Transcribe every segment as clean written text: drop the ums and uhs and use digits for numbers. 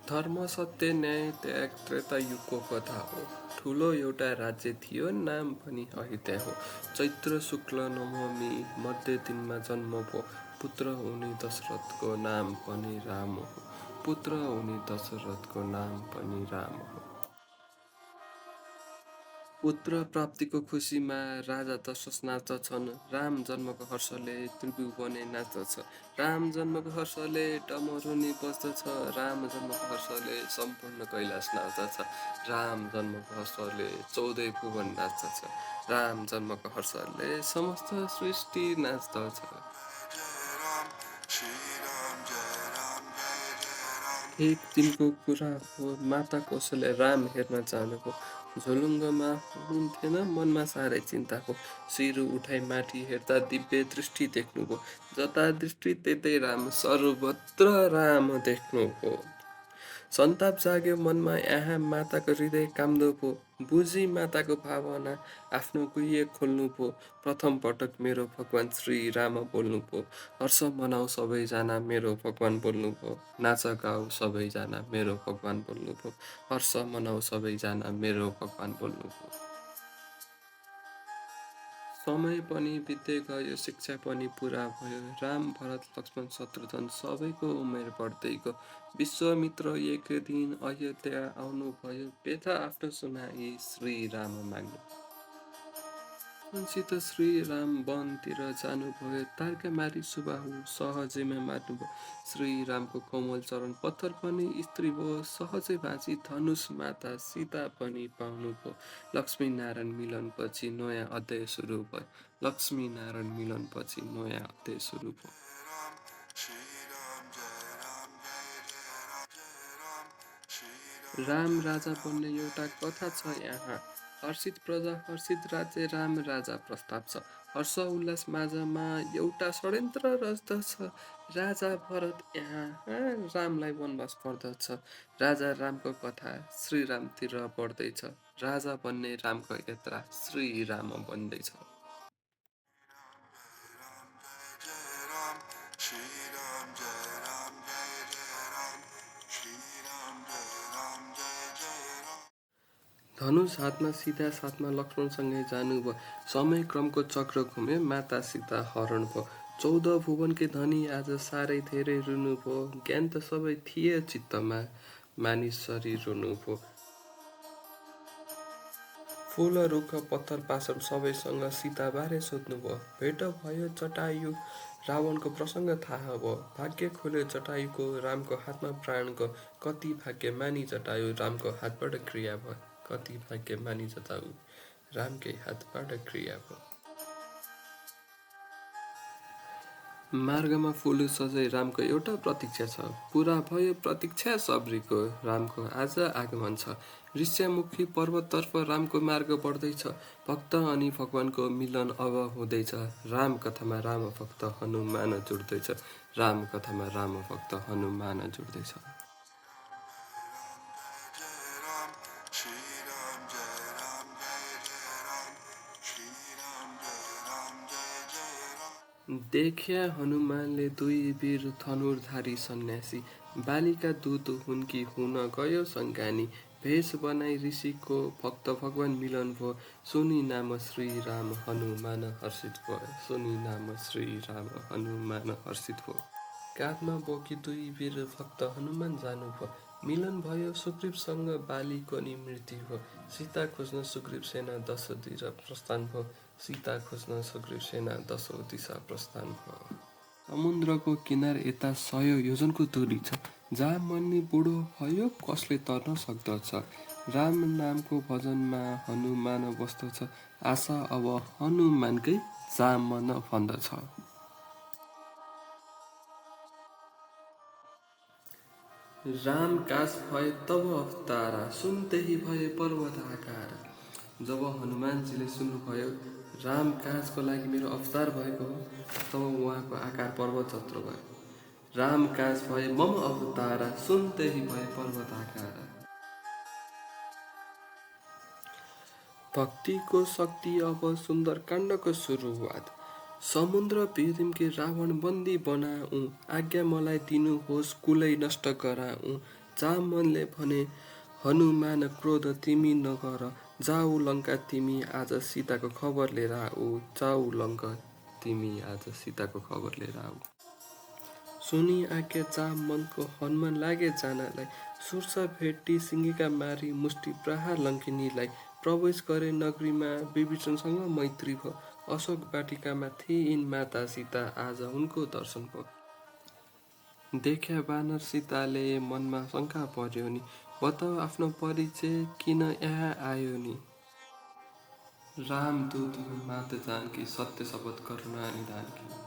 धर्म सत्य न्याय त्याग त्रेता युगको कथा हो। ठुलो एउटा राज्य थियो, नाम पनि अहित्य हो। चैत्र शुक्ल नवमी मध्य दिनमा जन्म भो। पुत्र उनी दशरथको नाम पनि राम हो। पुत्र उनी दशरथको नाम पनि राम हो। पुत्र प्राप्तिको खुसीमा राजा दशरथ नाच्दछन्। राम जन्मको हर्षले त्रिभुवनै नाच्दछ। राम जन्मको हर्षले डमरुनी बज्दछ। राम जन्मको हर्षले सम्पूर्ण कैलाश नाच्दछ। राम जन्मको हर्षले 14 भुवन नाच्दछ। राम जन्मको हर्षले समस्त सृष्टि नाच्दछ। एक दिनको कुरा हो, माता कौशल्या राम हेर्न जानुभयो। झोलुङ्गमा हुनुहुन्थेन, मनमा साह्रै चिन्ता हो। शिर उठाई माथि हेर्दा दिव्य दृष्टि देख्नुभयो। जता दृष्टि त्यतै राम, सर्वत्र राम देख्नुभयो। सन्ताप जाग्यो मनमा, यहाँ माताको हृदय काम्दो पो। बुझी माताको भावना, आफ्नो गुह्य खोल्नु पो। प्रथम पटक मेरो भगवान श्री राम बोल्नु पो। हर्ष मनाऊ सबैजना, मेरो भगवान बोल्नु पो। नाच गाऊ सबैजना, मेरो भगवान बोल्नु पो। हर्ष मनाऊ सबैजना, मेरो भगवान बोल्नु पो। समय पनि बित्दै गयो, शिक्षा पनि पुरा भयो। राम भरत लक्ष्मण शत्रुघ्न सबैको उमेर बढ्दै गयो। विश्वामित्र एक दिन अयोध्या आउनुभयो। व्यथा आफ्नो सुनाई श्री राम माग्नु। लक्ष्मणसित श्री राम वनतिर जानुभयो। तारकामारी सुबाहु सहजैमा मार्नुभयो। श्री रामको कोमल चरण पत्थर पनि स्त्री भयो। सहजै भाँची धनुष माता सीता पनि पाउनुभयो। लक्ष्मी नारायण मिलनपछि नयाँ अध्याय सुरु भयो। लक्ष्मी नारायण मिलनपछि नयाँ अध्याय सुरु भयो। राम राजा बन्ने एउटा कथा छ यहाँ। हर्षित प्रजा हर्षित राज्य, राम राजा प्रस्ताव छ। हर्ष उल्लास माझमा एउटा षड्यन्त्र रच्दछ। राजा भरत यहाँ रामलाई वनवास पर्दछ। राजा रामको कथा श्री रामतिर बढ्दैछ। राजा बन्ने रामको यात्रा श्री राम बन्दैछ। धनुष हातमा सीता साथमा लक्ष्मणसँगै जानुभयो। समय क्रमको चक्र घुम्यो, माता सीता हरण भयो। 14 भुवनकै धनी आज साह्रै धेरै रुनुभयो। ज्ञान त सबै थिए चित्तमा, मानिसरी रुनुभयो। फूल रुख पत्थर पाषाण सबैसँग सीताबारे सोध्नुभयो। भेट भयो जटायु, रावणको प्रसङ्ग थाहा भयो। भाग्य खोल्यो जटायुको, रामको हातमा प्राण गयो। कति भाग्य मानी जटायु, रामको हातबाट क्रिया भयो। कति भाग्य मानी जटायु, रामकै हातबाट क्रिया भयो। मार्गमा फूल सजै रामको एउटा प्रतीक्षा छ। पुरा भयो प्रतीक्षा सबरीको, रामको आज आगमन छ। ऋष्यमुखी पर्वततर्फ रामको मार्ग बढ्दैछ। भक्त अनि भगवानको मिलन अब हुँदैछ। राम कथामा राम भक्त हनुमान जुट्दैछ। राम कथामा राम भक्त हनुमान जुट्दैछ। देख्या हनुमानले दुई वीर धनुर्धारी सन्यासी। बालिका दूत हुन् कि हुन गयो सङ्गानी। भेष बनाई ऋषिको भक्त भगवान मिलन भयो। सुनि नाम श्री राम हनुमान हर्षित भयो। सुनि नाम श्री राम हनुमान हर्षित भयो। काँधमा बोकी दुई वीर भक्त हनुमान जानुभयो। मिलन भयो सुग्रीवसँग, बालीको नि मृत्यु भयो। सीता खोज्न सुग्रीव सेना 10 दिशा प्रस्थान भयो। सीता खोज्न सुग्रीव सेना 10 दिशा प्रस्थान भयो। समुद्रको किनार यता 100 योजनको दूरी छ। जहाँ मन्नी बुढो भयो, कसले तर्न सक्दछ। राम नामको भजनमा हनुमान बस्दछ। आशा अब हनुमानकै जामन भन्दछ। राम काज भए तब अवतारा, सुनतेही भए पर्वत आकारा। जब हनुमानजीले सुन्नुभयो राम काजको लागि मेरो अवतार भएको हो, तब उहाँको आकार पर्वत जत्रो भयो। राम काज भए मम अवतारा, सुनतेही भए पर्वत आकारा। भक्तिको शक्ति अब सुन्दर काण्डको सुरुवात। समुद्र भीतिमकी रावण बन्दी बनाऊ, आज्ञा मलाई दिनुहोस् कुलै नष्ट गराऊ। जामनले भने, हनुमान क्रोध तिमी नगर, जाऊ लङ्का तिमी आज सीताको खबर लिएर आऊ, जाऊ लङ्का तिमी आज सीताको खबर लिएर आऊ। सुनि आज्ञा जामनको हनुमान लागे जानलाई, सुर्सा भेटी सिङ्गिका मारी मुष्टि प्रहार लङ्किनीलाई। प्रवेश गरे नगरीमा विभीषणसँग मैत्री भयो, अशोक वाटिकामा थिइन् माता सीता आज उनको दर्शन भयो। देख्या बानर सीताले मनमा शङ्का पर्यो नि, बताऊ आफ्नो परिचय किन यहाँ आयो नि। रामदूत माता जानकी सत्य शपथ करुणा निधान की।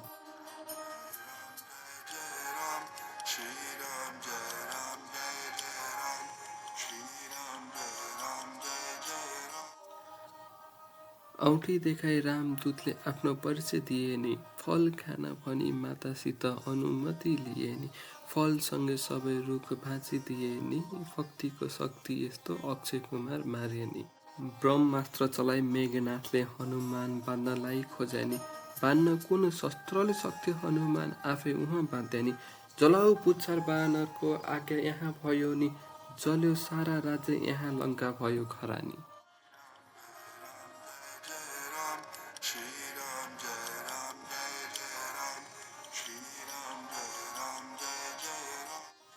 औँठी देखाई रामदूतले आफ्नो परिचय दिए नि, फल खान भनी मातासित अनुमति लिए नि, फलसँगै सबै रुख भाँचिदिए नि, भक्तिको शक्ति यस्तो अक्षय कुमार मारे नि। ब्रह्मास्त्र चलाई मेघनाथले हनुमान बाँध्नलाई खोजे नि, बान्न कुन शस्त्रले सक्थ्यो हनुमान आफै उहाँ बाँध्या नि। जलाउ पुच्छर बानरको आज्ञा यहाँ भयो नि, जल्यो सारा राज्य यहाँ लङ्का भयो खरानी।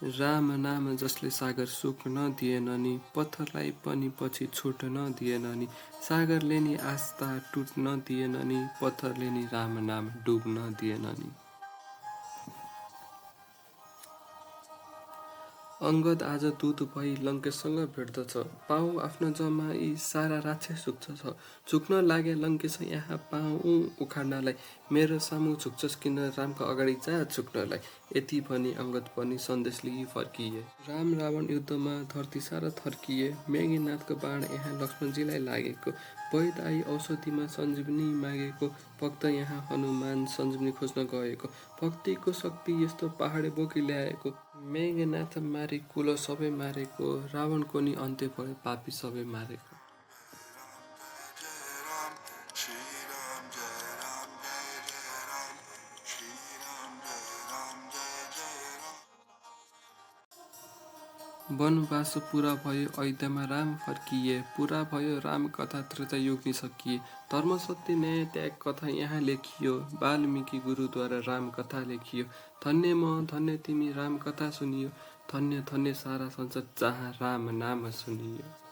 राम नाम जसले सागर सुख नदिएन नि, पत्थरलाई पनि पछि छुट नदिएन नि, सागरले नि आस्था टुट्न दिएन नि, पत्थरले नि राम नाम डुब्न दिएन नि। अङ्गद आज दूत भई लङ्केशसँग भेट्दछ, पाऊ आफ्नो जमाई सारा राक्षस झुक्छ छ, झुक्न लागे लङ्केश यहाँ पाऊ उखाड्नलाई, मेरो सामु झुक्छस् किन रामको अगाडि जा झुक्नलाई। यति भनी अङ्गद पनि सन्देश लिई फर्किए। राम रावण युद्धमा धरती सारा थर्किए, मेघनाथको बाण यहाँ लक्ष्मणजीलाई लागेको, वैद आई औषधिमा सञ्जीवनी मागेको, भक्त यहाँ हनुमान सञ्जीवनी खोज्न गएको, भक्तिको शक्ति यस्तो पहाडे बोकी ल्याएको, मेघनाथ मारी कुल सबै मारेको, रावणको नि अन्त्य भयो पापी सबै मारेको। वनवास पुरा भयो अयोध्यामा राम फर्किए, पुरा भयो राम कथा त्रेता युग सकिए, धर्म सत्य न्याय त्याग कथा यहाँ लेखियो, वाल्मीकि गुरुद्वारा राम कथा लेखियो। धन्य म धन्य तिमी राम कथा सुनियो, धन्य धन्य सारा संसार जहाँ राम नाम सुनियो।